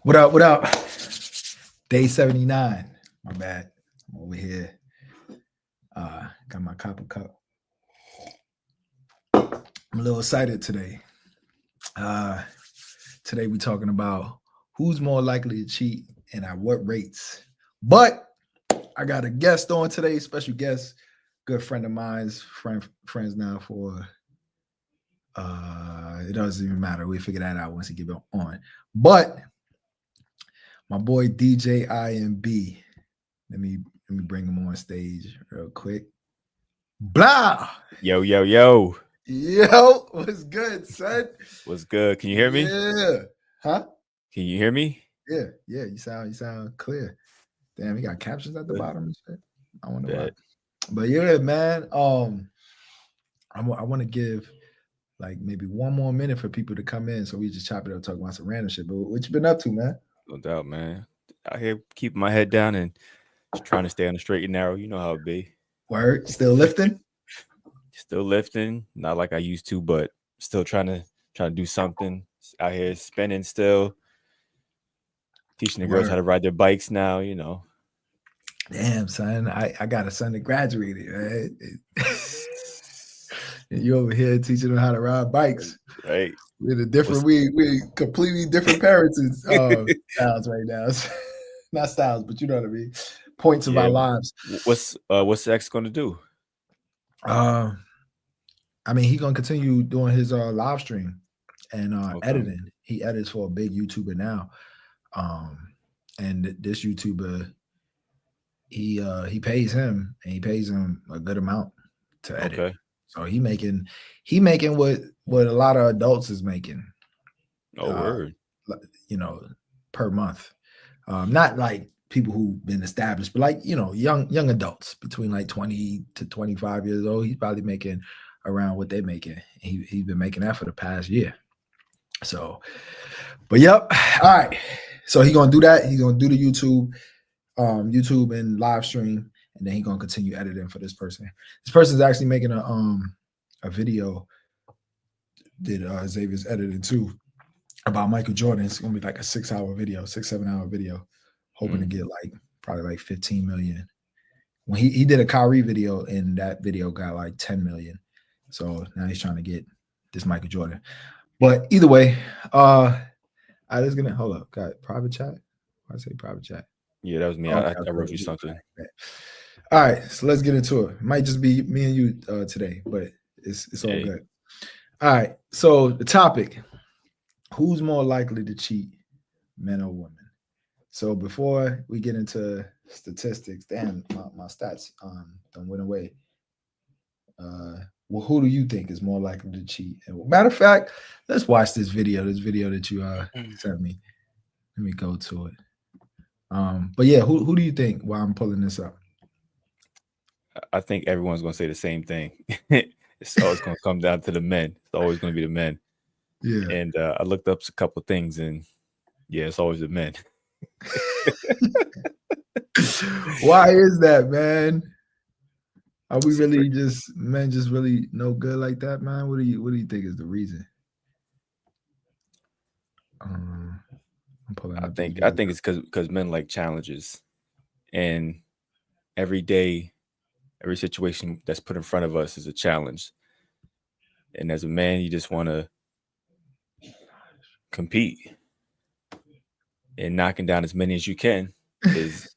What up? What up? Day 79. My bad. I'm over here. Got my copper cup. I'm a little excited today. Today we're talking about who's more likely to cheat and at what rates. But I got a guest on today, special guest, good friend of mine's, friends now for it doesn't even matter. We figure that out once he get on. But my boy DJ IMB. Let me bring him on stage real quick. Blah. Yo. Yo, what's good, son? What's good? Can you hear me? Yeah. Huh? Can you hear me? Yeah. You sound clear. Damn, he got captions at the bottom and shit. I wonder why. But yeah, man. I want to give like maybe one more minute for people to come in, so we just chop it up, talk about some random shit. But what you been up to, man? No doubt, man. Out here keeping my head down and just trying to stay on the straight and narrow. You know how it be. Word, still lifting? Still lifting, not like I used to, but still trying to do something. Out here spinning still. Teaching the girls how to ride their bikes now, you know. Damn, son. I got a son that graduated, right? You over here teaching them how to ride bikes. Right. We're the different, we completely different parents and styles right now. Not styles, but you know what I mean. Points of our lives. What's X gonna do? I mean, he's gonna continue doing his live stream and editing. He edits for a big YouTuber now. And this YouTuber, he pays him, and he pays him a good amount to edit. Okay. So he making what a lot of adults is making. Oh, word. You know, per month. Not like people who've been established, but like, you know, young adults between like 20 to 25 years old. He's probably making around what they're making. He's been making that for the past year. So, but yep. All right. So he's gonna do that. He's gonna do the YouTube and live stream, and then he's gonna continue editing for this person. This person's actually making a video that Xavier's edited too about Michael Jordan. It's gonna be like a 6-7 hour video, hoping to get like probably like 15 million. When he did a Kyrie video, and that video got like 10 million. So now he's trying to get this Michael Jordan. But either way, I was gonna hold up. Got private chat. I say private chat. Yeah, that was me. I wrote you something. All right, so let's get into it. It might just be me and you today, but it's all good. All right, so the topic: who's more likely to cheat, men or women? So before we get into statistics, damn, my stats done went away. Well, who do you think is more likely to cheat? And matter of fact, let's watch this video. This video that you sent me. Let me go to it. But yeah, who do you think while I'm pulling this up? I think everyone's going to say the same thing. It's always going to come down to the men. It's always going to be the men. Yeah. And I looked up a couple of things, and yeah, it's always the men. Why is that, man? Are we really men just really no good like that, man? What do you think is the reason? I think it's because men like challenges, and every day, every situation that's put in front of us is a challenge. And as a man, you just want to compete, and knocking down as many as you can is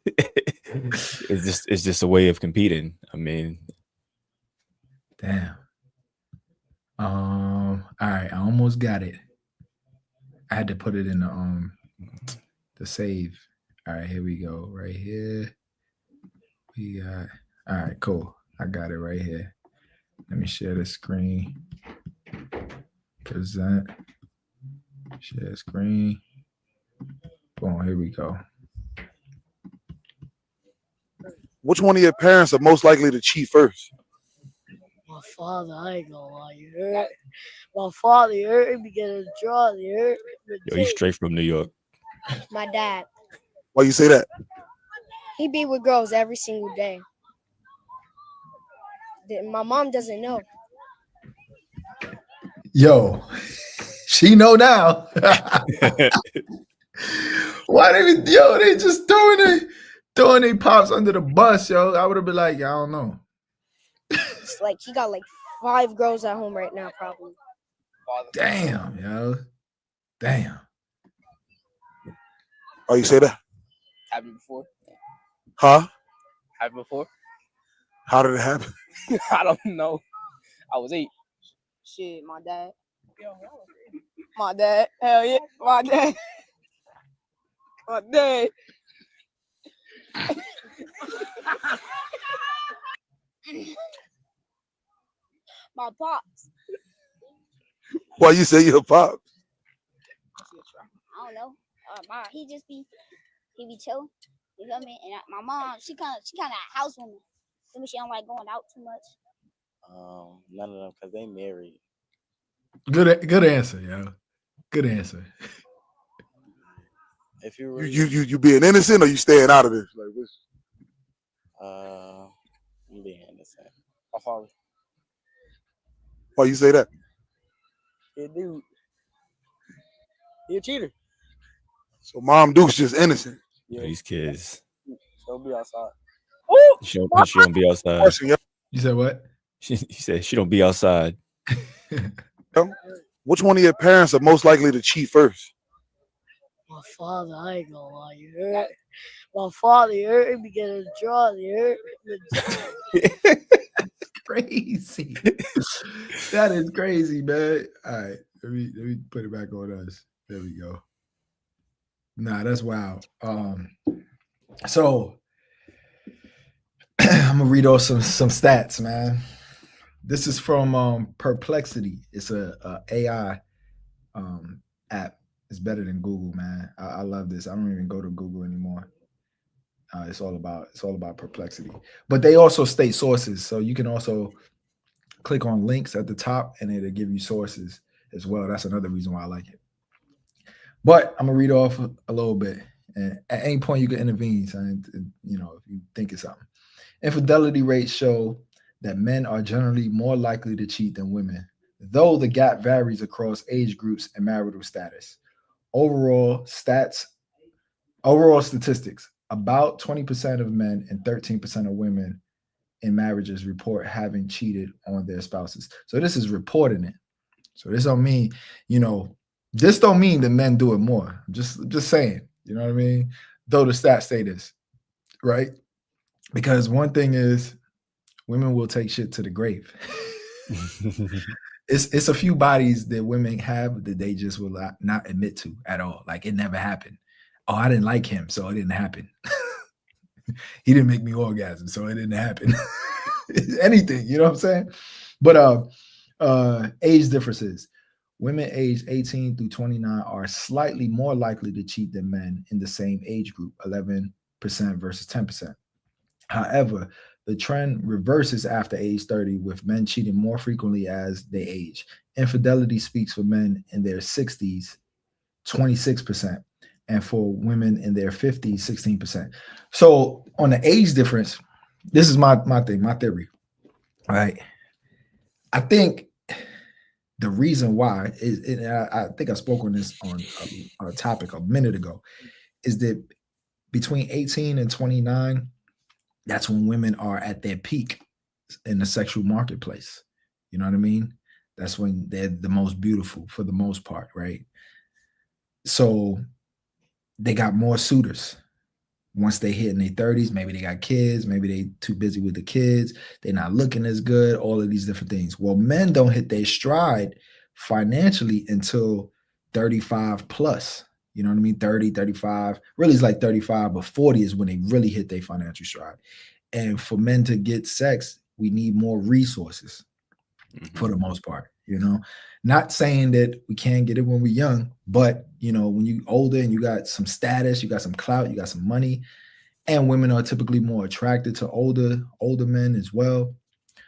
it's just a way of competing. I mean, damn. All right, I almost got it. I had to put it in the save. All right, here we go. Right here. We got. All right, cool. I got it right here. Let me share the screen. Present. Share screen. Boom. Here we go. Which one of your parents are most likely to cheat first? My father, I ain't gonna lie, you heard? My father, you heard me get a draw, you heard? Yo, he's straight from New York. My dad. Why you say that? He be with girls every single day. My mom doesn't know. Yo, she know now. Why they just throwing their pops under the bus, yo? I would have been like, I don't know. It's like he got like 5 girls at home right now, probably. Damn, yo. Damn. Oh, you say that? Happened before? Huh? Happened before? How did it happen? I don't know. I was 8. Shit, my dad. My dad. Hell yeah. My dad. My dad. My pops. Why you say your pop? I don't know. He be chill. You feel me? And my mom, she kind of a housewoman. She don't like going out too much. None of them, because they married. Good answer, yo. Good answer. If you really, You being innocent or you staying out of this? Like, what's... I'm being innocent. My father. Why you say that? Yeah, dude. He a cheater. So Mom Duke's just innocent. Yeah. These kids. She'll be outside. She don't be outside. Question, yo. You said what? He said she don't be outside. Which one of your parents are most likely to cheat first? My father, I ain't gonna lie, you heard? My father, you heard me get a draw, you heard? Crazy. That is crazy, man. All right, let me put it back on us. There we go. Nah, that's wild. So I'm gonna read off some stats, man. This is from Perplexity. It's a AI app. It's better than Google, man. I love this. I don't even go to Google anymore. It's all about Perplexity. But they also state sources, so you can also click on links at the top, and it'll give you sources as well. That's another reason why I like it. But I'm gonna read off a little bit, and at any point you can intervene. So, you know, if you think it's something. Infidelity rates show that men are generally more likely to cheat than women, though the gap varies across age groups and marital status. Overall statistics, about 20% of men and 13% of women in marriages report having cheated on their spouses. So this is reporting it. So this don't mean, this don't mean that men do it more. Just saying, you know what I mean? Though the stats say this, right? Because one thing is women will take shit to the grave. It's a few bodies that women have that they just will not admit to at all. Like it never happened. Oh, I didn't like him, so it didn't happen. He didn't make me orgasm, so it didn't happen. Anything, you know what I'm saying? But age differences. Women aged 18 through 29 are slightly more likely to cheat than men in the same age group, 11% versus 10%. However, the trend reverses after age 30, with men cheating more frequently as they age. Infidelity speaks for men in their 60s, 26%, and for women in their 50s, 16%. So on the age difference, this is my theory, right? I think the reason why is, and I think I spoke on this on a topic a minute ago, is that between 18 and 29, that's when women are at their peak in the sexual marketplace. You know what I mean? That's when they're the most beautiful for the most part, right? So they got more suitors. Once they hit in their 30s, maybe they got kids, maybe they too busy with the kids, they're not looking as good, all of these different things. Well, men don't hit their stride financially until 35 plus. You know what I mean? 30, 35. Really, it's like 35, but 40 is when they really hit their financial stride. And for men to get sex, we need more resources for the most part, Not saying that we can't get it when we're young, but, when you're older and you got some status, you got some clout, you got some money, and women are typically more attracted to older men as well.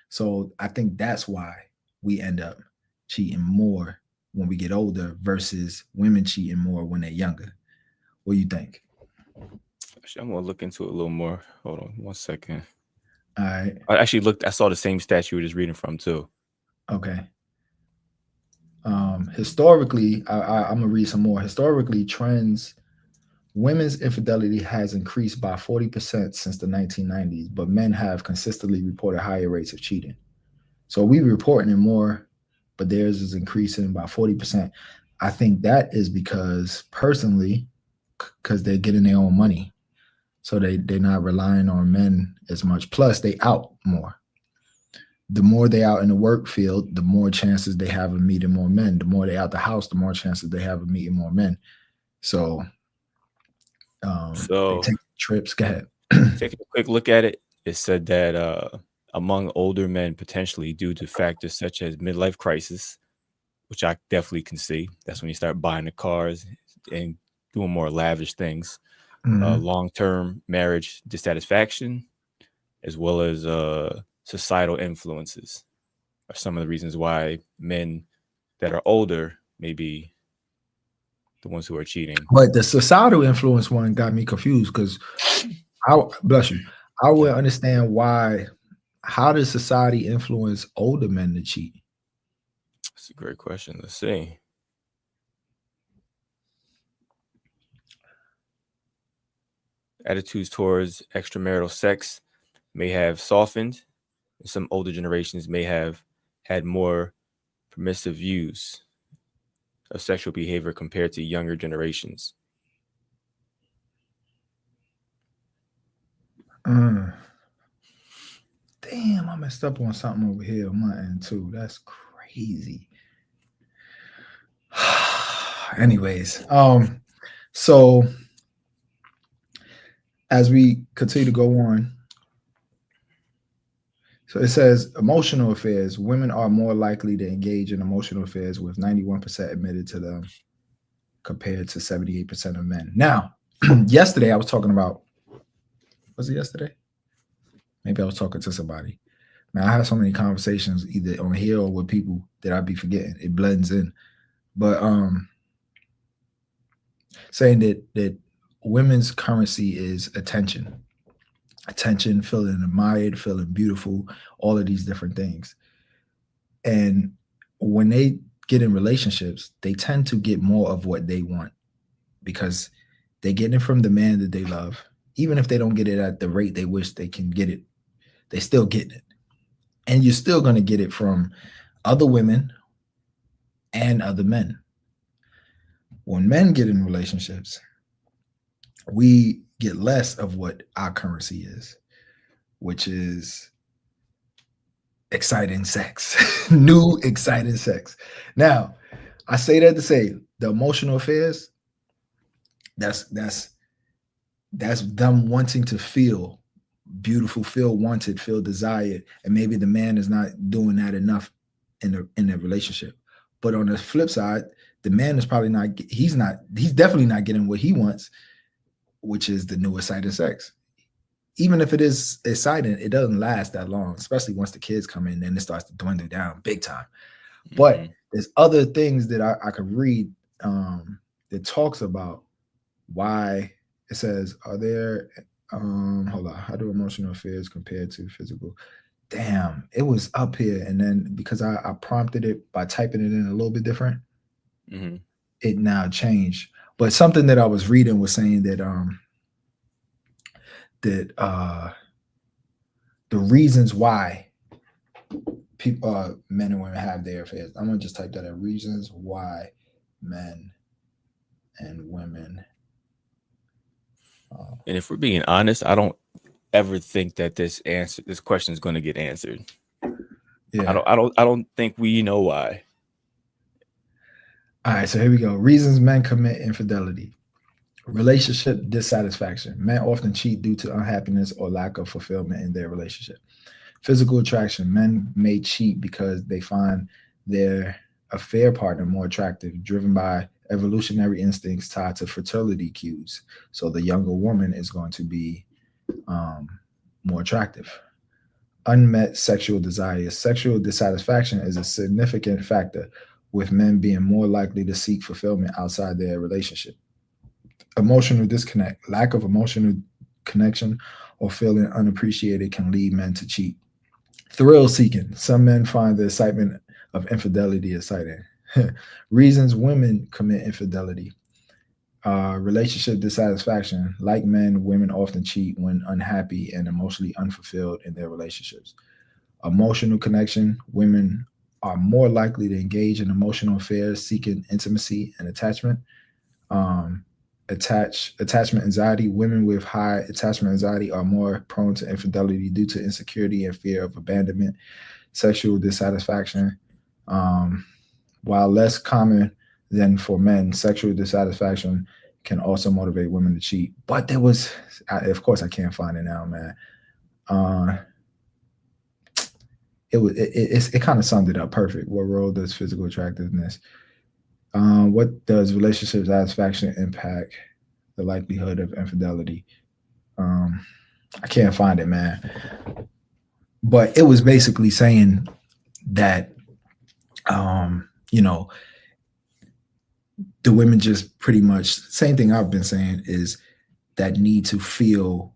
So I think that's why we end up cheating more when we get older versus women cheating more when they're younger. What do you think? Actually, I'm gonna look into it a little more. Hold on 1 second. All right. I saw the same stat you were just reading from too. Okay. Historically, I'm gonna read some more. Historically, trends women's infidelity has increased by 40% since the 1990s, but men have consistently reported higher rates of cheating. So we reporting it more, but theirs is increasing by 40%. I think that is because personally, because they're getting their own money. So they're not relying on men as much. Plus, they out more. The more they out in the work field, the more chances they have of meeting more men. The more they out the house, the more chances they have of meeting more men. So, So they take trips. Go ahead. taking a quick look at it, it said that among older men, potentially due to factors such as midlife crisis, which I definitely can see. That's when you start buying the cars and doing more lavish things. Mhm. Long-term marriage dissatisfaction, as well as societal influences are some of the reasons why men that are older may be the ones who are cheating. But the societal influence one got me confused because bless you. I would understand why. How does society influence older men to cheat? That's a great question. Let's see. Attitudes towards extramarital sex may have softened, and some older generations may have had more permissive views of sexual behavior compared to younger generations. Damn, I messed up on something over here on my end too. That's crazy. Anyways, so as we continue to go on, so it says emotional affairs. Women are more likely to engage in emotional affairs, with 91% admitted to them compared to 78% of men. Now, yesterday I was talking about, was it yesterday? Maybe I was talking to somebody. Man, I have so many conversations either on here or with people that I be forgetting. It blends in. But saying that women's currency is attention, feeling admired, feeling beautiful, all of these different things. And when they get in relationships, they tend to get more of what they want because they get it from the man that they love. Even if they don't get it at the rate they wish they can get it, they still get it. And you're still going to get it from other women and other men. When men get in relationships, we get less of what our currency is, which is exciting sex, new exciting sex. Now, I say that to say the emotional affairs, that's them wanting to feel beautiful, feel wanted, feel desired, and maybe the man is not doing that enough in a relationship. But on the flip side, the man is probably not. He's definitely not getting what he wants, which is the new exciting sex. Even if it is exciting, it doesn't last that long, especially once the kids come in, then it starts to dwindle down big time. But there's other things that I could read that talks about why. It says, are there hold on, how do emotional affairs compare to physical? Damn, it was up here, and then because I prompted it by typing it in a little bit different, it now changed. But something that I was reading was saying that the reasons why people, men and women have their affairs. I'm gonna just type that in: reasons why men and women. And if we're being honest, I don't ever think that this question is going to get answered. Yeah. I don't think we know why. All right, so here we go. Reasons men commit infidelity. Relationship dissatisfaction. Men often cheat due to unhappiness or lack of fulfillment in their relationship. Physical attraction. Men may cheat because they find their affair partner more attractive, driven by evolutionary instincts tied to fertility cues. So the younger woman is going to be more attractive. Unmet sexual desires. Sexual dissatisfaction is a significant factor, with men being more likely to seek fulfillment outside their relationship. Emotional disconnect. Lack of emotional connection or feeling unappreciated can lead men to cheat. Thrill seeking. Some men find the excitement of infidelity exciting. Reasons women commit infidelity. Relationship dissatisfaction. Like men, women often cheat when unhappy and emotionally unfulfilled in their relationships. Emotional connection. Women are more likely to engage in emotional affairs seeking intimacy and attachment. Um, attachment anxiety. Women with high attachment anxiety are more prone to infidelity due to insecurity and fear of abandonment. Sexual dissatisfaction. Um, while less common than for men, sexual dissatisfaction can also motivate women to cheat. But there was, of course, I can't find it now, man. It kind of summed it up perfect. What role does physical attractiveness? What does relationship satisfaction impact the likelihood of infidelity? I can't find it, man. But it was basically saying that, you know, the women just pretty much same thing I've been saying is that need to feel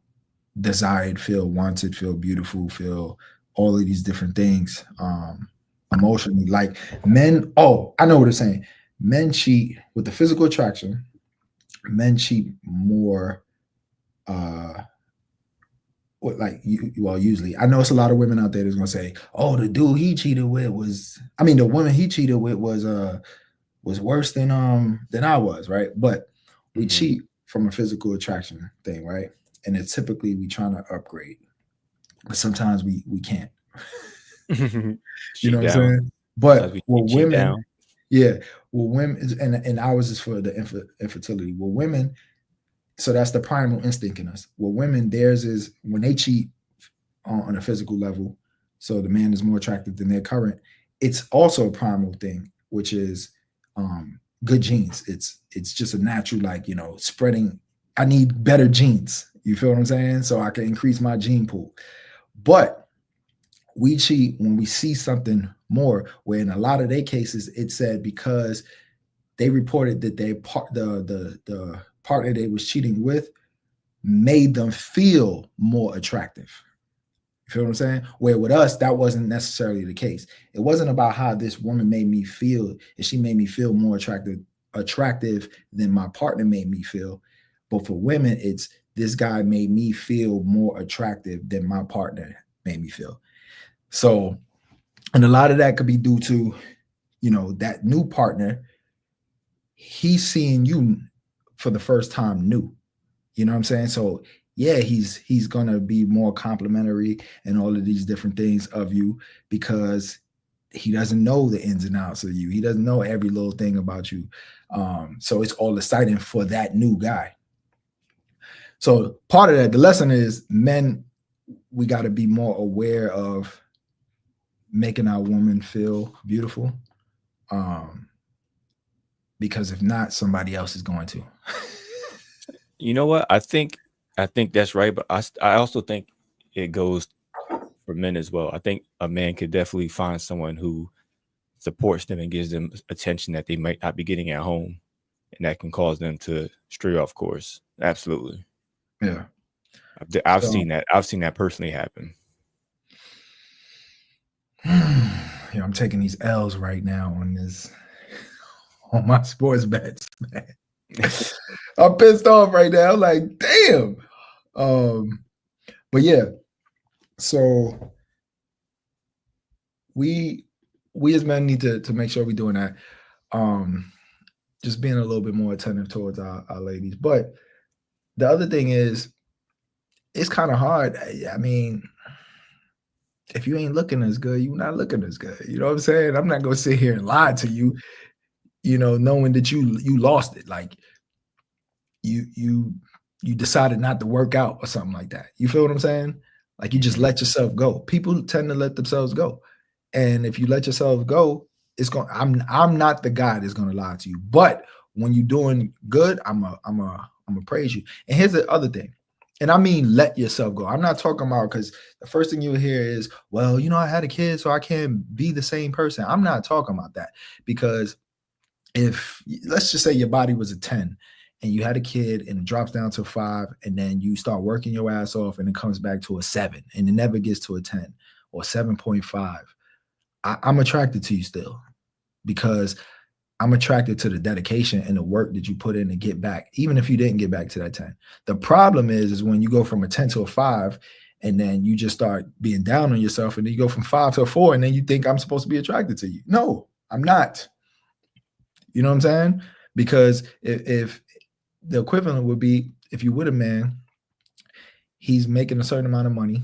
desired, feel wanted, feel beautiful, feel all of these different things emotionally. Like men, oh, I know what it's saying. Men cheat with the physical attraction. Men cheat more usually. I know it's a lot of women out there that's gonna say, oh, the dude he cheated with was, I mean, the woman he cheated with was worse than I was, right? But we cheat from a physical attraction thing, right? And it's typically we trying to upgrade, but sometimes we can't. You know what I'm saying? But with women, yeah, well, women, and ours is for the infertility. Well, women, so that's the primal instinct in us. Well, women, theirs is when they cheat on a physical level, so the man is more attractive than their current. It's also a primal thing, which is good genes. It's just a natural, like, you know, spreading. I need better genes. You feel what I'm saying? So I can increase my gene pool. But we cheat when we see something more, where in a lot of their cases, it said because they reported that the partner they was cheating with made them feel more attractive. You feel what I'm saying? Where with us, that wasn't necessarily the case. It wasn't about how this woman made me feel, and she made me feel more attractive than my partner made me feel. But for women, it's this guy made me feel more attractive than my partner made me feel. So, and a lot of that could be due to, you know, that new partner, he's seeing you for the first time new. You know what I'm saying? So yeah, he's gonna be more complimentary and all of these different things of you because he doesn't know the ins and outs of you. He doesn't know every little thing about you. So it's all exciting for that new guy. So part of that, the lesson is men, we got to be more aware of making our woman feel beautiful. Because if not, somebody else is going to. You know what? I think that's right, but I also think it goes for men as well. I think a man could definitely find someone who supports them and gives them attention that they might not be getting at home, and that can cause them to stray off course. Absolutely. Yeah. I've seen that. I've seen that personally happen. Yeah, I'm taking these L's right now on my sports bets, man. I'm pissed off right now. I'm like, damn. But yeah, so we as men need to make sure we're doing that. Just being a little bit more attentive towards our ladies. But the other thing is, it's kind of hard. I mean, if you ain't looking as good, you're not looking as good. You know what I'm saying? I'm not gonna sit here and lie to you, you know, knowing that you lost it. Like you decided not to work out or something like that. You feel what I'm saying? Like you just let yourself go. People tend to let themselves go. And if you let yourself go, it's going I'm not the guy that's gonna lie to you. But when you're doing good, I'm a praise you. And here's the other thing. And I mean, let yourself go. I'm not talking about, because the first thing you'll hear is, well, you know, I had a kid, so I can't be the same person. I'm not talking about that. Because if, let's just say your body was a 10 and you had a kid and it drops down to a 5, and then you start working your ass off and it comes back to a 7 and it never gets to a 10 or 7.5, I'm attracted to you still, because I'm attracted to the dedication and the work that you put in to get back, even if you didn't get back to that 10. The problem is when you go from a 10 to a 5, and then you just start being down on yourself, and then you go from 5 to a 4, and then you think I'm supposed to be attracted to you. No, I'm not. You know what I'm saying? Because if the equivalent would be, if you with a man, he's making a certain amount of money,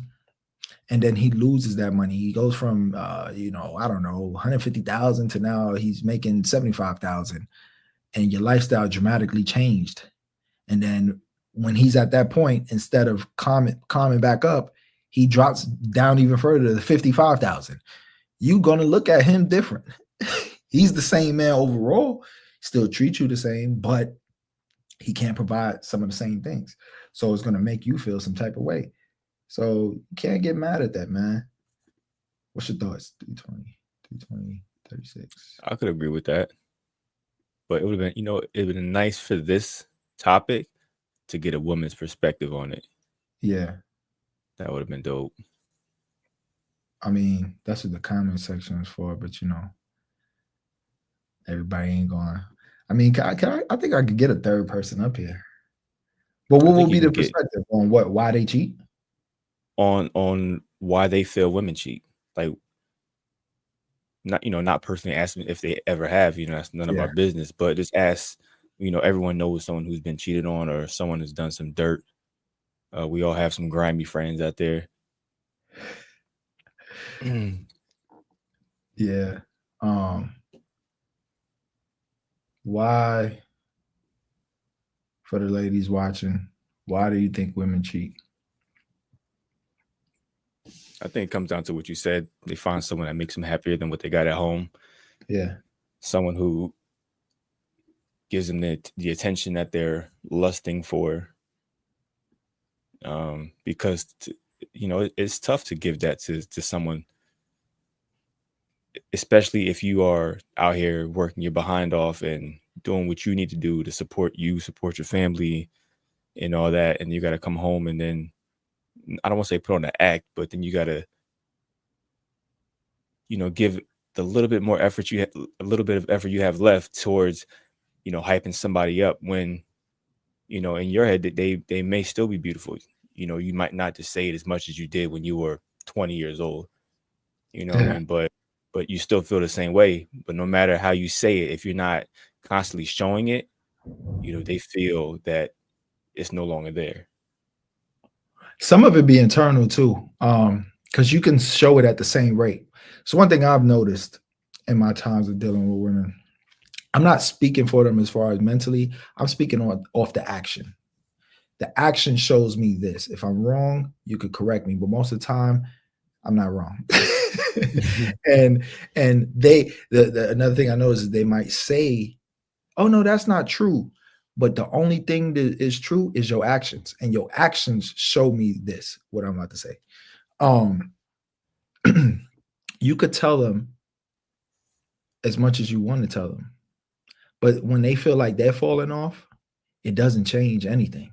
and then he loses that money. He goes from I don't know, 150,000 to now he's making 75,000, and your lifestyle dramatically changed. And then when he's at that point, instead of calming back up, he drops down even further to 55,000. You're gonna look at him different. He's the same man overall, still treat you the same, but he can't provide some of the same things. So it's gonna make you feel some type of way. So you can't get mad at that, man. What's your thoughts? 320, 36. I could agree with that. But it would have been, it would have been nice for this topic to get a woman's perspective on it. Yeah. That would have been dope. I mean, that's what the comment section is for, but everybody ain't going. I mean, I think I could get a third person up here. But what will be the perspective on why they cheat? On why they feel women cheat. Like, not personally asking if they ever have, that's none of our business, but just ask, everyone knows someone who's been cheated on or someone who's done some dirt. We all have some grimy friends out there. Yeah. Why, for the ladies watching, why do you think women cheat? I think it comes down to what you said. They find someone that makes them happier than what they got at home. Yeah. Someone who gives them the attention that they're lusting for. Because it's tough to give that to someone, especially if you are out here working your behind off and doing what you need to do to support your family and all that, and you got to come home and then, I don't want to say put on an act, but then you got to give the little bit more effort a little bit of effort you have left towards hyping somebody up when in your head that they may still be beautiful. You might not just say it as much as you did when you were 20 years old, what I mean? But you still feel the same way. But no matter how you say it, if you're not constantly showing it, they feel that it's no longer there. Some of it be internal too, because you can show it at the same rate. So one thing I've noticed in my times of dealing with women, I'm not speaking for them as far as mentally. I'm speaking off the action. The action shows me this. If I'm wrong, you could correct me, but most of the time, I'm not wrong. and another thing I notice is they might say, "Oh no, that's not true." But the only thing that is true is your actions, and your actions show me this. What I'm about to say. You could tell them as much as you want to tell them, but when they feel like they're falling off, it doesn't change anything.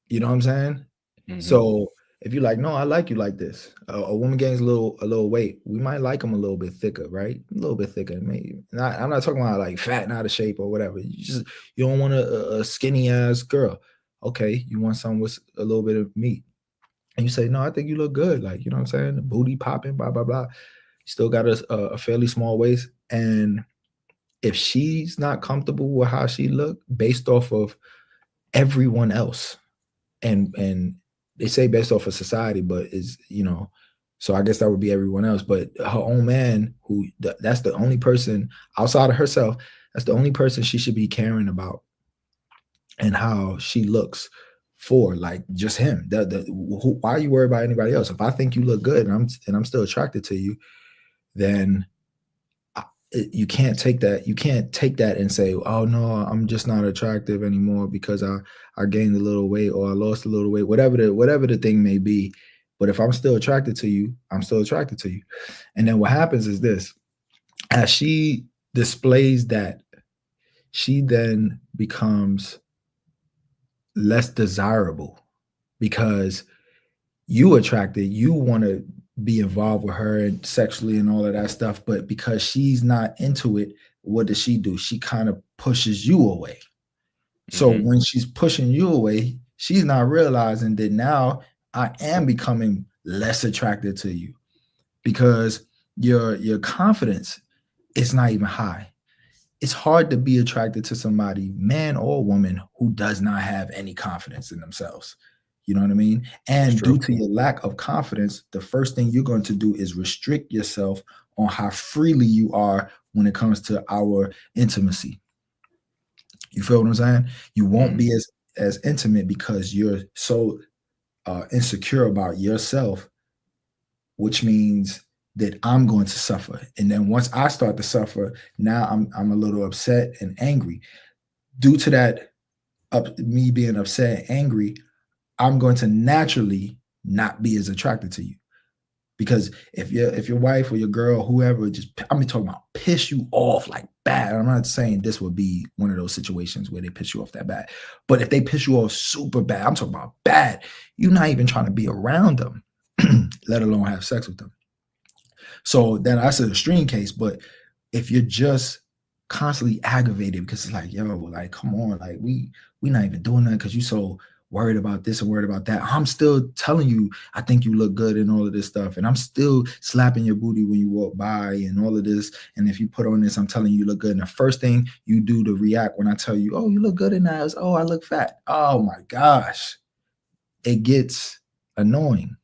You know what I'm saying? Mm-hmm. So if you're like, no, I like you like this. A woman gains a little weight, we might like them a little bit thicker, right? A little bit thicker, maybe. I'm not talking about like fat and out of shape or whatever. You don't want a skinny ass girl. Okay, you want someone with a little bit of meat, and you say, no, I think you look good. Like, you know what I'm saying? The booty popping, blah blah blah. You still got a fairly small waist, and if she's not comfortable with how she look based off of everyone else, and they say based off of society, but is so I guess that would be everyone else. But her own man, that's the only person outside of herself, that's the only person she should be caring about and how she looks for, like just him. Why are you worried about anybody else? If I think you look good and I'm still attracted to you, then you can't take that. You can't take that and say, oh no, I'm just not attractive anymore because I gained a little weight or I lost a little weight, whatever the thing may be. But if I'm still attracted to you, I'm still attracted to you. And then what happens is this: as she displays that, she then becomes less desirable because you attracted, you want to be involved with her sexually and all of that stuff. But because she's not into it, what does she do? She kind of pushes you away. So Mhm. when she's pushing you away, she's not realizing that now I am becoming less attracted to you because your confidence is not even high. It's hard to be attracted to somebody, man or woman, who does not have any confidence in themselves. You know what I mean? It's And true. due to your lack of confidence, the first thing you're going to do is restrict yourself on how freely you are when it comes to our intimacy. You feel what I'm saying? You won't Mhm. be as intimate because you're so insecure about yourself, which means that I'm going to suffer. And then once I start to suffer, now I'm a little upset and angry. Due to that, me being upset and angry, I'm going to naturally not be as attracted to you. Because if your wife or your girl, whoever, just I mean talking about piss you off like bad. I'm not saying this would be one of those situations where they piss you off that bad, but if they piss you off super bad, I'm talking about bad. You're not even trying to be around them, let alone have sex with them. So then that's an extreme case. But if you're just constantly aggravated because it's like, yo, like, come on, like we not even doing that because you so worried about this and worried about that. I'm still telling you, I think you look good and all of this stuff. And I'm still slapping your booty when you walk by and all of this. And if you put on this, I'm telling you look good. And the first thing you do to react when I tell you, oh, you look good in that is, oh, I look fat. Oh my gosh. It gets annoying.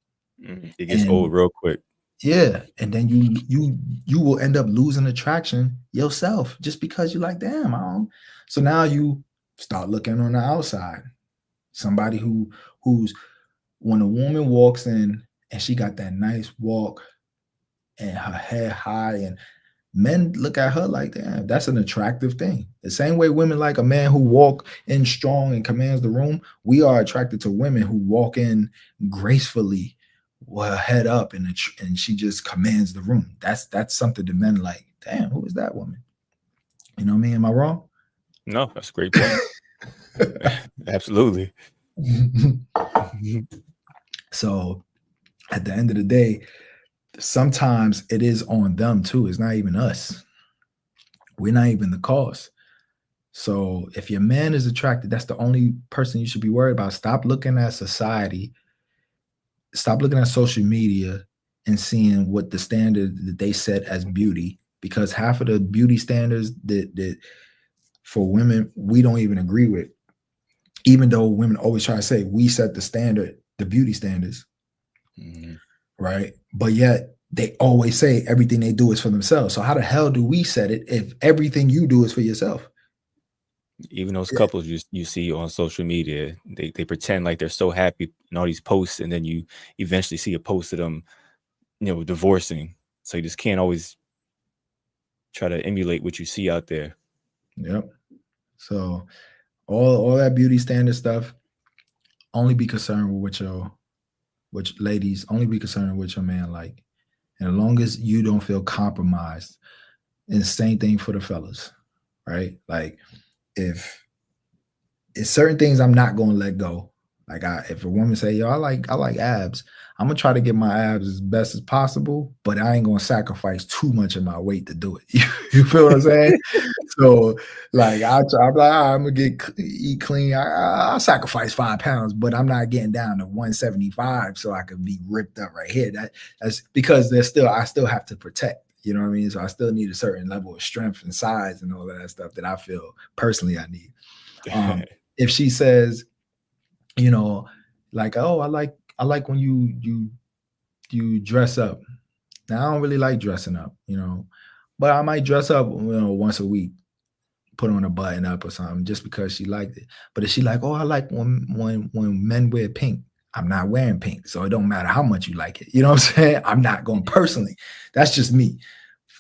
It gets old And real quick. yeah, and then you will end up losing attraction yourself just because you're like, damn, I don't. So now you start looking on the outside. Somebody who's when a woman walks in and she got that nice walk and her head high, and men look at her like, damn, that's an attractive thing. The same way women like a man who walk in strong and commands the room, we are attracted to women who walk in gracefully, with her head up, and she just commands the room. That's something that men like. Damn, who is that woman? You know what I mean? Am I wrong? No, that's a great point. Absolutely. So at the end of the day, sometimes it is on them too. It's not even us. We're not even the cause. So if your man is attracted, that's the only person you should be worried about. Stop looking at society, stop looking at social media and seeing what the standard that they set as beauty, because half of the beauty standards that for women we don't even agree with, even though women always try to say we set the standard, the beauty standards, Mhm. right? But yet they always say everything they do is for themselves. So how the hell do we set it if everything you do is for yourself? Even those Yeah. couples you see on social media, they pretend like they're so happy in all these posts, and then you eventually see a post of them, divorcing. So you just can't always try to emulate what you see out there. Yep. So all that beauty standard stuff, only be concerned with what your which ladies only be concerned with your man like. And as long as you don't feel compromised, and same thing for the fellas, right? Like if it's certain things I'm not gonna let go. Like if a woman say, yo, I like abs, I'm gonna try to get my abs as best as possible, but I ain't gonna sacrifice too much of my weight to do it. You feel what I'm saying? So like I'm like, I'm gonna eat clean. I'll sacrifice 5 pounds, but I'm not getting down to 175 so I can be ripped up right here. That's because I still have to protect. You know what I mean? So I still need a certain level of strength and size and all of that stuff that I feel personally I need. Um, if she says, you know, like, oh, I like when you dress up. Now I don't really like dressing up, but I might dress up, once a week, put on a button up or something just because she liked it. But if she like, oh, I like when men wear pink. I'm not wearing pink, so it don't matter how much you like it. You know what I'm saying? I'm not going personally. That's just me.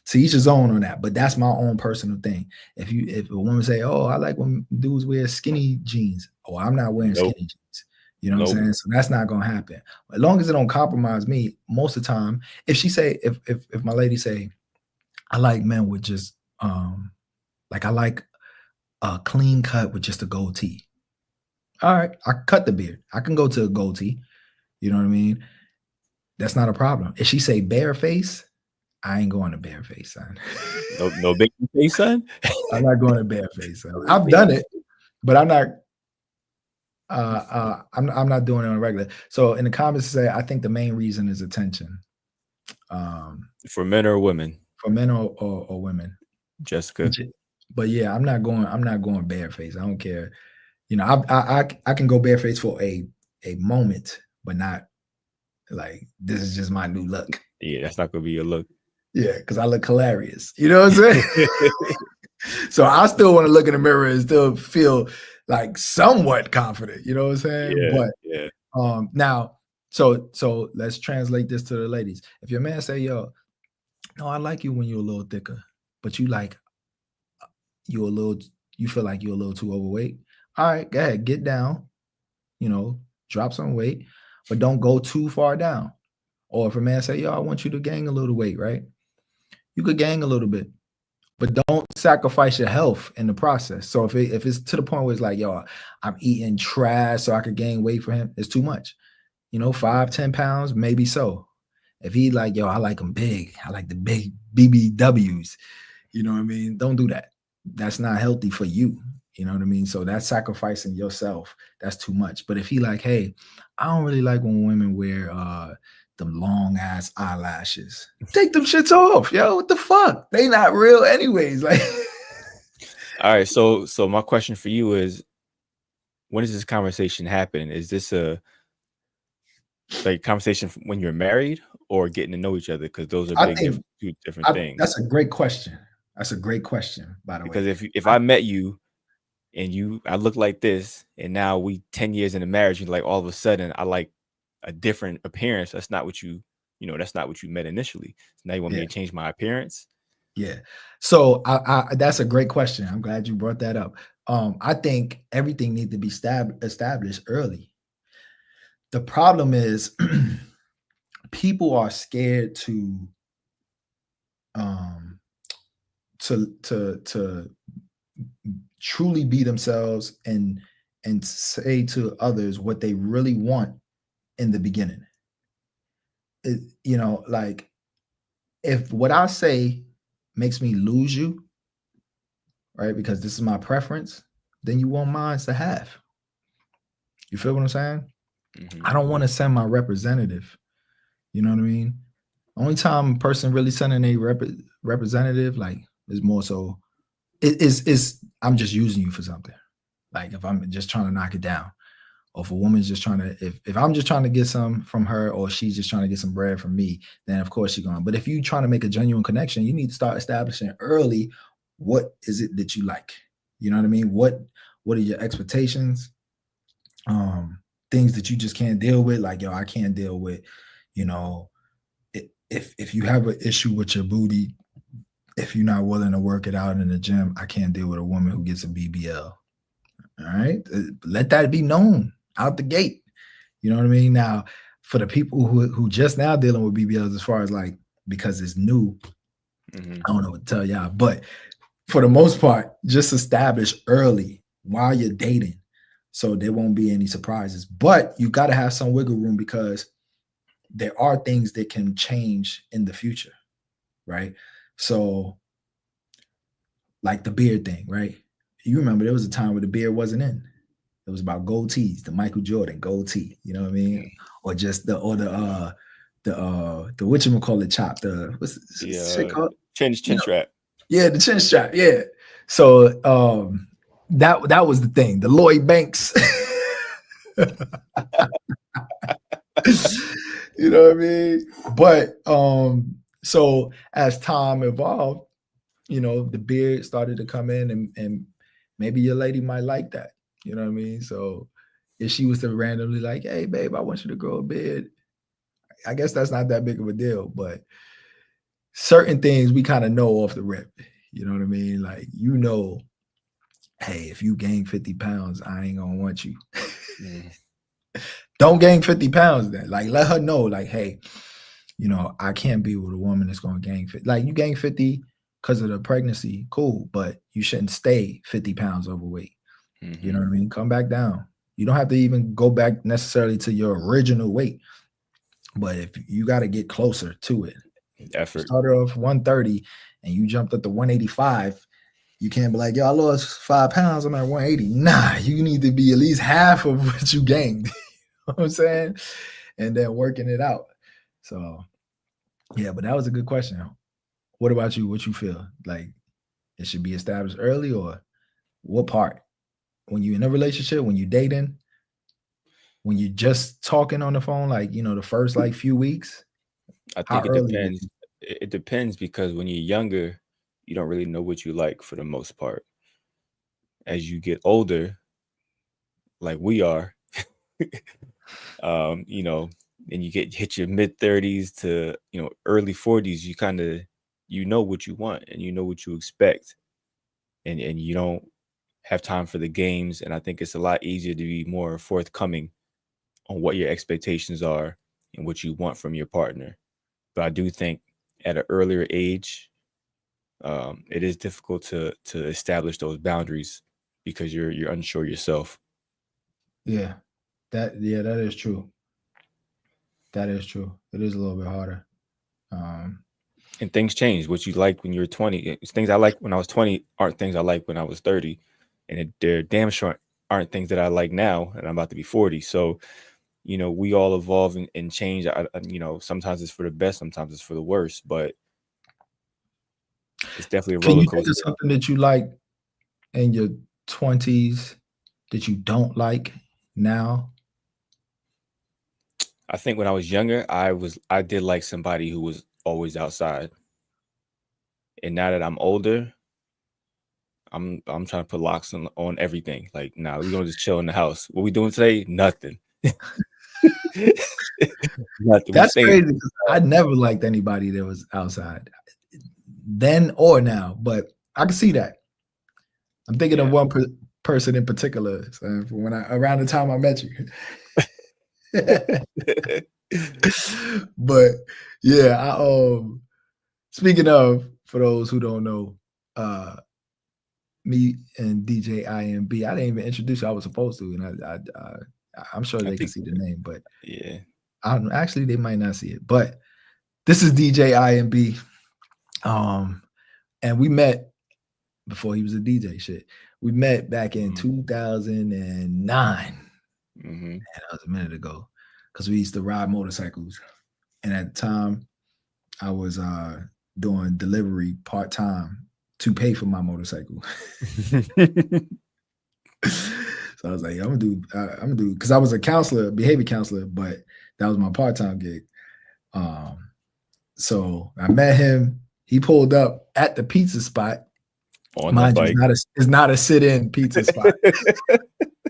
To each his own on that, but that's my own personal thing. If a woman say, "Oh, I like when dudes wear skinny jeans," oh, I'm not wearing Nope. skinny jeans. You know what I'm Nope. saying? So that's not gonna happen. As long as it don't compromise me. Most of the time, if she say, if my lady say, I like men with just like I like a clean cut with just a goatee. All right, I cut the beard. I can go to a goatee. You know what I mean? that's not a problem. If she say bare face, I ain't going to bare face, son. No big face, son. I'm not going to bare face. Son. I've done it, but I'm not. I'm not doing it on a regular. So in the comments, say I think the main reason is attention. For men or women? For men or women. Jessica. But yeah, I'm not going bareface. I don't care. You know, I can go bareface for a moment, but not like this is just my new look. Yeah, that's not gonna be your look. Yeah, because I look hilarious. You know what I'm saying? So I still want to look in the mirror and still feel like somewhat confident. You know what I'm saying? Yeah, But yeah. now, so let's translate this to the ladies. If your man say, "Yo, no, I like you when you're a little thicker, but you feel like you're a little too overweight." All right, go ahead, get down, you know, drop some weight, but don't go too far down. Or if a man say, "Yo, I want you to gain a little weight," right? You could gain a little bit, but don't sacrifice your health in the process. So if it's to the point where it's like, "Yo, I'm eating trash so I could gain weight for him," it's too much. You know, 5-10 pounds, maybe so. If he like, "Yo, I like them big. I like the big BBWs." You know what I mean? Don't do that. That's not healthy for you. You know what I mean? So that's sacrificing yourself. That's too much. But if he like, "Hey, I don't really like when women wear them long ass eyelashes. Take them shits off, yo. What the fuck? They not real anyways." Like, all right. So my question for you is, when does this conversation happen? Is this a like conversation when you're married or getting to know each other? Because those are two different things. That's a great question. That's a great question, by the way. Because if I met you and I look like this, and now we 10 years into marriage, and like all of a sudden I like a different appearance. That's not what you met initially. So now you want me to change my appearance? Yeah. So I that's a great question. I'm glad you brought that up. I think everything needs to be established early. The problem is people are scared to truly be themselves and say to others what they really want in the beginning. You know, like if what I say makes me lose you, right? Because this is my preference, then you want mine to have. You feel what I'm saying? Mm-hmm. I don't want to send my representative. You know what I mean? Only time a person really sending a representative like is more so I'm just using you for something. Like if I'm just trying to knock it down, or if a woman's just trying to, if I'm just trying to get some from her, or she's just trying to get some bread from me, then of course she's going. But if you're trying to make a genuine connection, you need to start establishing early what is it that you like. You know what I mean? What are your expectations? Things that you just can't deal with, like, "Yo, I can't deal with, you know, if you have an issue with your booty, if you're not willing to work it out in the gym, I can't deal with a woman who gets a BBL." All right, let that be known out the gate. You know what I mean? Now, for the people who just now dealing with BBLs, as far as like, because it's new, I don't know what to tell y'all, but for the most part, just establish early while you're dating, so there won't be any surprises. But you got to have some wiggle room, because there are things that can change in the future, right? So, like the beard thing, right? You remember there was a time where the beard wasn't in. It was about gold tees, the Michael Jordan gold tee. You know what I mean? Or just the whatchamacallit chop, what's this shit called? Chin strap. Yeah, the chin strap. Yeah. So that was the thing. The Lloyd Banks. You know what I mean? But so as time evolved, you know, the beard started to come in, and maybe your lady might like that. You know what I mean? So if she was to randomly like, "Hey babe, I want you to grow a beard," I guess that's not that big of a deal. But certain things we kind of know off the rip. You know what I mean? Like, you know, hey, if you gain 50 pounds, I ain't gonna want you. Don't gain 50 pounds then. Like, let her know, like, hey, you know, I can't be with a woman that's gonna gain 50. Like, you gain 50 because of the pregnancy, cool, but you shouldn't stay 50 pounds overweight. You know what I mean? Come back down. You don't have to even go back necessarily to your original weight. But if you got to get closer to it, Effort. started off 130 and you jumped up to 185, you can't be like, yo, I lost 5 pounds. I'm at 180. Nah, you need to be at least half of what you gained. You know what I'm saying? And then working it out. So, yeah, but that was a good question. What about you? What you feel? Like it should be established early, or what part? When you're in a relationship, when you're dating, when you're just talking on the phone, like, you know, the first like few weeks? I How think it early? depends. It depends because when you're younger, you don't really know what you like for the most part. As you get older, like we are, you know, and you hit your mid 30s to, you know, early 40s, you kind of, you know what you want and you know what you expect, and you don't have time for the games. And I think it's a lot easier to be more forthcoming on what your expectations are and what you want from your partner. But I do think at an earlier age, it is difficult to establish those boundaries because you're unsure yourself. Yeah, that is true. That is true. It is a little bit harder. And things change. What you like when you're 20, things I like when I was 20 aren't things I like when I was 30, and they're damn sure aren't things that I like now, and I'm about to be 40. So, you know, we all evolve and change. You know, sometimes it's for the best, sometimes it's for the worst, but it's definitely a Can roller you think of coaster. something that you like in your 20s that you don't like now? I think when I was younger, I did like somebody who was always outside. And now that I'm older, I'm trying to put locks on everything. Like, nah, we're gonna just chill in the house. What we doing today? Nothing. Nothing. That's crazy because I never liked anybody that was outside, then or now. But I can see that. I'm thinking of one person in particular. So when around the time I met you. But yeah, speaking of, for those who don't know, me and DJ IMB, I didn't even introduce you. I was supposed to, and I'm sure they can see the name, but yeah, actually they might not see it. But this is DJ IMB, and we met before he was a DJ. Shit, we met back in 2009. Mm-hmm. That was a minute ago, because we used to ride motorcycles, and at the time, I was doing delivery part-time to pay for my motorcycle. So I was like, I'm gonna do, because I was a counselor, behavior counselor, but that was my part-time gig. So I met him. He pulled up at the pizza spot. Mind you, it's not a sit-in pizza spot.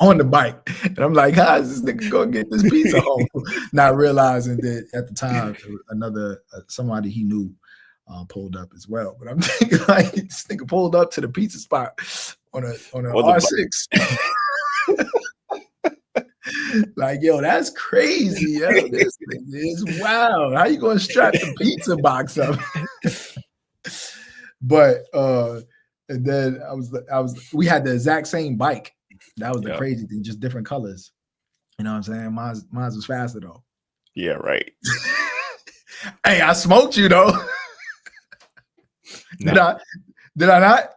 On the bike. And I'm like, how is this nigga gonna get this pizza home? Not realizing that at the time, another somebody he knew pulled up as well. But I'm thinking, like, this nigga pulled up to the pizza spot on a R6. Like, yo, that's crazy. Yo. This thing is wild. How you gonna strap the pizza box up? But and then we had the exact same bike. That was the crazy thing, just different colors. You know what I'm saying? Mine was faster though. Yeah, right. Hey, I smoked you though. No. Did I not?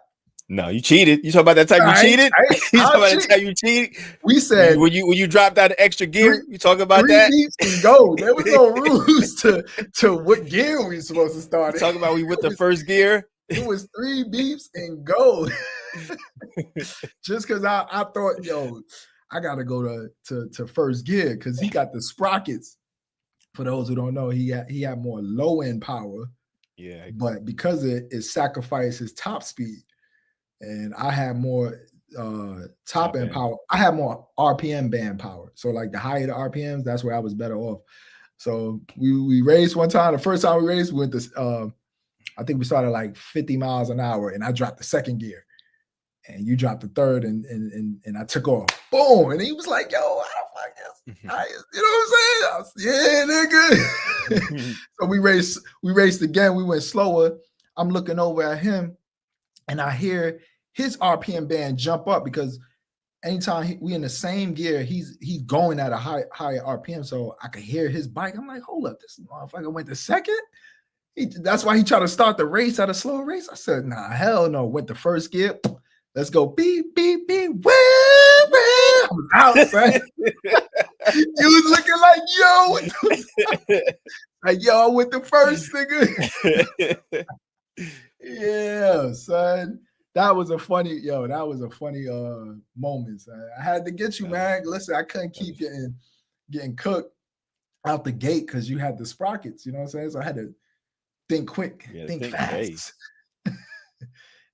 No, you cheated. You talk about that time you cheated? You talk about that time you cheated? We said when you dropped out of extra gear, you talk about that? 3 beeps and go. There was no rules to what gear we were supposed to start. Talk about we with the first gear. It was 3 beeps and go. Just because I thought, yo, I gotta go to first gear because he got the sprockets. For those who don't know, he had more low end power. Yeah. But because it sacrificed his top speed, and I had more top end power. I had more RPM band power. So like the higher the RPMs, that's where I was better off. So we raced one time. The first time we raced, we went to I think we started like 50 miles an hour, and I dropped the second gear, and you dropped the third, and I took off. Boom! And he was like, "Yo, how the fuck is?" You know what I'm saying? Yeah, nigga. So we raced again. We went slower. I'm looking over at him, and I hear his RPM band jump up because anytime we in the same gear, he's going at a higher RPM, so I could hear his bike. I'm like, hold up, this motherfucker went to second. That's why he tried to start the race at a slow race. I said, nah, hell no. Went the first gear. Let's go. Beep, beep, beep. Wee, wee. I was out, son. He was looking like, yo, what the like, yo, I went the first, nigga. Yeah, son. That was a funny moment, son. I had to get you, man. Listen, I couldn't keep getting cooked out the gate because you had the sprockets, you know what I'm saying? So I had to think quick, think fast.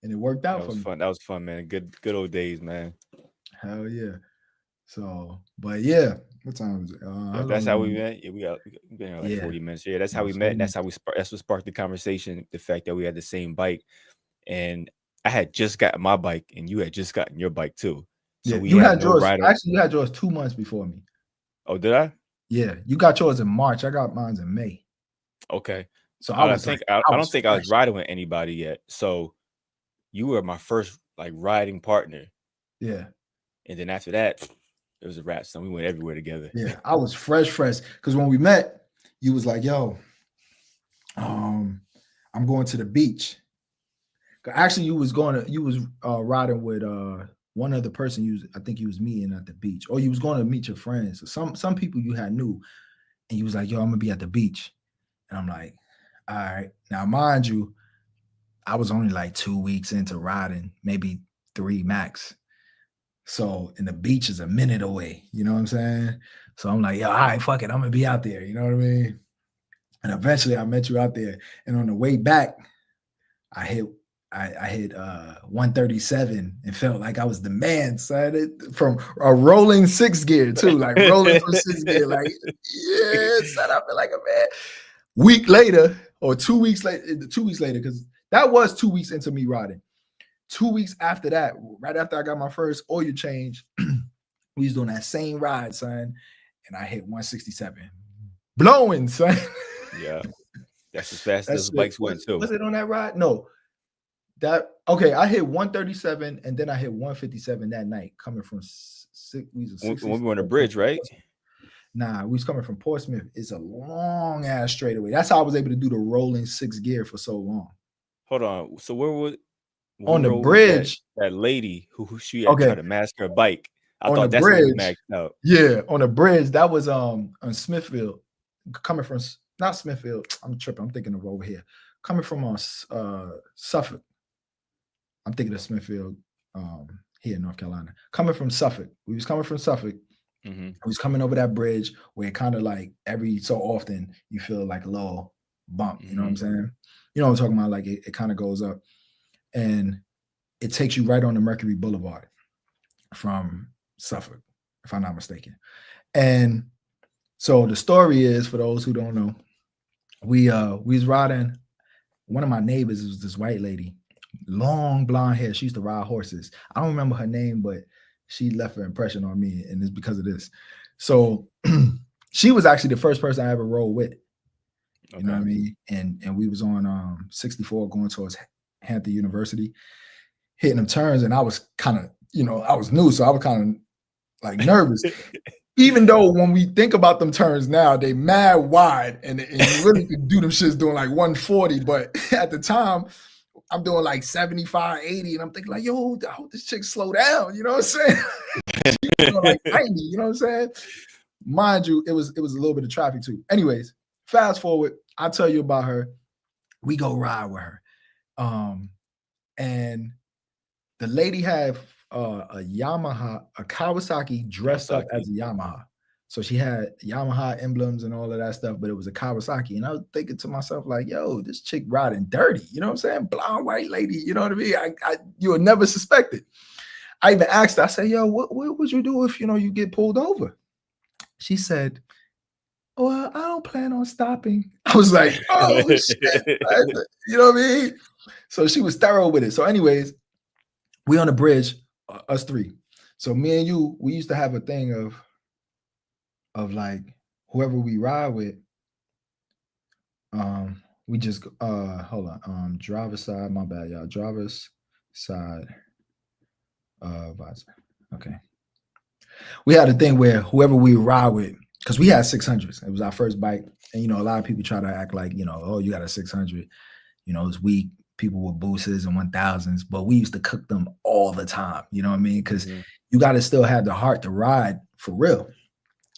And it worked out for me. Fun. That was fun, man. Good old days, man. Hell yeah. So, but yeah, what time is it? That's how we met. Yeah, we been here like 40 minutes. Yeah, that's how we met. And that's what sparked the conversation. The fact that we had the same bike, and I had just gotten my bike, and you had just gotten your bike too. So you had yours. Actually, you had yours 2 months before me. Oh, did I? Yeah, you got yours in March. I got mine in May. Okay. So I don't think I was riding with anybody yet. So you were my first like riding partner. Yeah. And then after that, it was a wrap. So we went everywhere together. Yeah, I was fresh. Because when we met, you was like, yo, I'm going to the beach. Actually, you was riding with one other person. I think you was meeting at the beach, or you was going to meet your friends. So some people you had knew, and you was like, yo, I'm gonna be at the beach. And I'm like, all right. Now, mind you, I was only like 2 weeks into riding, maybe 3 max. So, and the beach is a minute away. You know what I'm saying? So I'm like, yo, all right, fuck it. I'm gonna be out there. You know what I mean? And eventually I met you out there. And on the way back, I hit 137 and felt like I was the man, son. From a rolling 6 gear too, like rolling from 6 gear, like yeah, son. I feel like a man. Week later, or 2 weeks later, because that was 2 weeks into me riding. 2 weeks after that, right after I got my first oil change, we was doing that same ride, son, and I hit 167, blowing, son. Yeah, that's as fast as the bikes went too. Was it on that ride? No. I hit 137 and then I hit 157 that night coming from when we were on the bridge, right? Nah, we was coming from Portsmouth. It's a long ass straightaway. That's how I was able to do the rolling 6 gear for so long. Hold on. So where was on the bridge? That lady who she had tried to mask her bike. I thought that's bridge, maxed out. Yeah, on the bridge. That was on Smithfield, coming from not Smithfield. I'm tripping. I'm thinking of over here. Coming from Suffolk. I'm thinking of Smithfield here in North Carolina. Coming from Suffolk. We was coming from Suffolk. Mm-hmm. We was coming over that bridge where it kind of like every so often you feel like a little bump. You know what I'm saying? You know what I'm talking about? Like it kind of goes up. And it takes you right on the Mercury Boulevard from Suffolk, if I'm not mistaken. And so the story is, for those who don't know, we was riding. One of my neighbors was this white lady, long blonde hair. She used to ride horses. I don't remember her name, but she left her impression on me, and it's because of this. So she was actually the first person I ever rode with. You know what I mean? And we was on 64 going towards Hampton University, hitting them turns, and I was kind of, I was new, so I was kind of like nervous. Even though when we think about them turns now, they mad wide, and you really could do them shits doing like 140, but at the time, I'm doing like 75, 80, and I'm thinking like, yo, I hope this chick slow down, you know what I'm saying? She was like 90, you know what I'm saying? Mind you, it was a little bit of traffic too. Anyways, fast forward, I'll tell you about her. We go ride with her. And the lady had a Kawasaki dressed up as a Yamaha. So she had Yamaha emblems and all of that stuff, but it was a Kawasaki. And I was thinking to myself, like, yo, this chick riding dirty. You know what I'm saying? Blonde white lady. You know what I mean? You would never suspect it. I even asked her, I said, yo, what would you do if, you get pulled over? She said, well, I don't plan on stopping. I was like, oh, shit. You know what I mean? So she was thorough with it. So anyways, we on the bridge, us 3. So me and you, we used to have a thing of like whoever we ride with, we just hold on, driver's side, my bad, y'all. Driver's side visor. Okay. we had a thing where whoever we ride with, because we had 600s, it was our first bike, and you know, a lot of people try to act like, you know, oh, you got a 600, you know, it's weak. People with boosters and 1000s, but we used to cook them all the time. You know what I mean? Because you got to still have the heart to ride for real.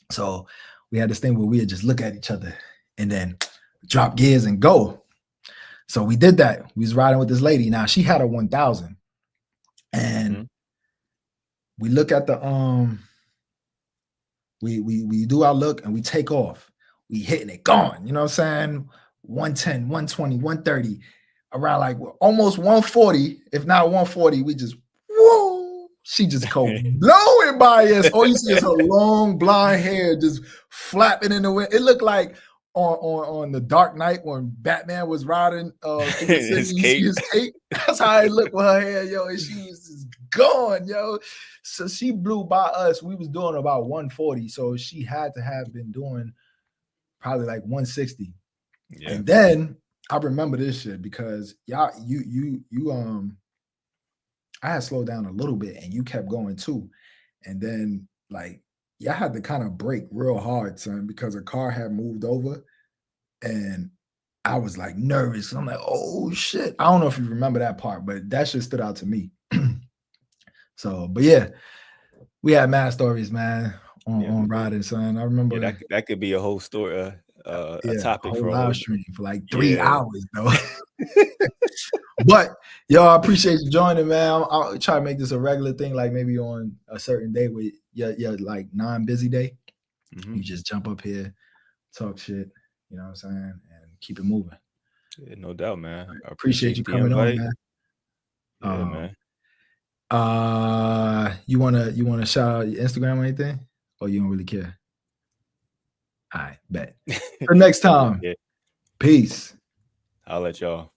So we had this thing where we'd just look at each other and then drop gears and go. So we did that. We was riding with this lady. Now she had a 1000, and we look at the we do our look and we take off. We hitting it, gone. You know what I'm saying? 110, 120, 130, around like almost 140, if not 140. We just whoa. She just go blowing by us. All you see is her long blonde hair just flapping in the wind. It looked like on the Dark Knight when Batman was riding through the city, His you see his cape. That's how it looked with her hair, yo. And she was just gone, yo. So she blew by us. We was doing about 140. So she had to have been doing probably like 160. Yeah. And then I remember this shit because y'all, I had slowed down a little bit and you kept going too. And then like y'all had to kind of brake real hard, son, because a car had moved over and I was like nervous. I'm like, oh shit. I don't know if you remember that part, but that shit stood out to me. So, but yeah, we had mad stories, man, on riding, son. I remember that could be a whole story, a topic for a live whole stream for like 3 hours, though. But yo, I appreciate you joining, man. I'll try to make this a regular thing, like maybe on a certain day where you're like non-busy day. You just jump up here, talk shit, you know what I'm saying, and keep it moving. Yeah, no doubt, man. I Appreciate you the coming invite. on, man. Yeah, man. You wanna shout out your Instagram or anything, or you don't really care? All right, bet. Till next time. Yeah. Peace. I'll let y'all.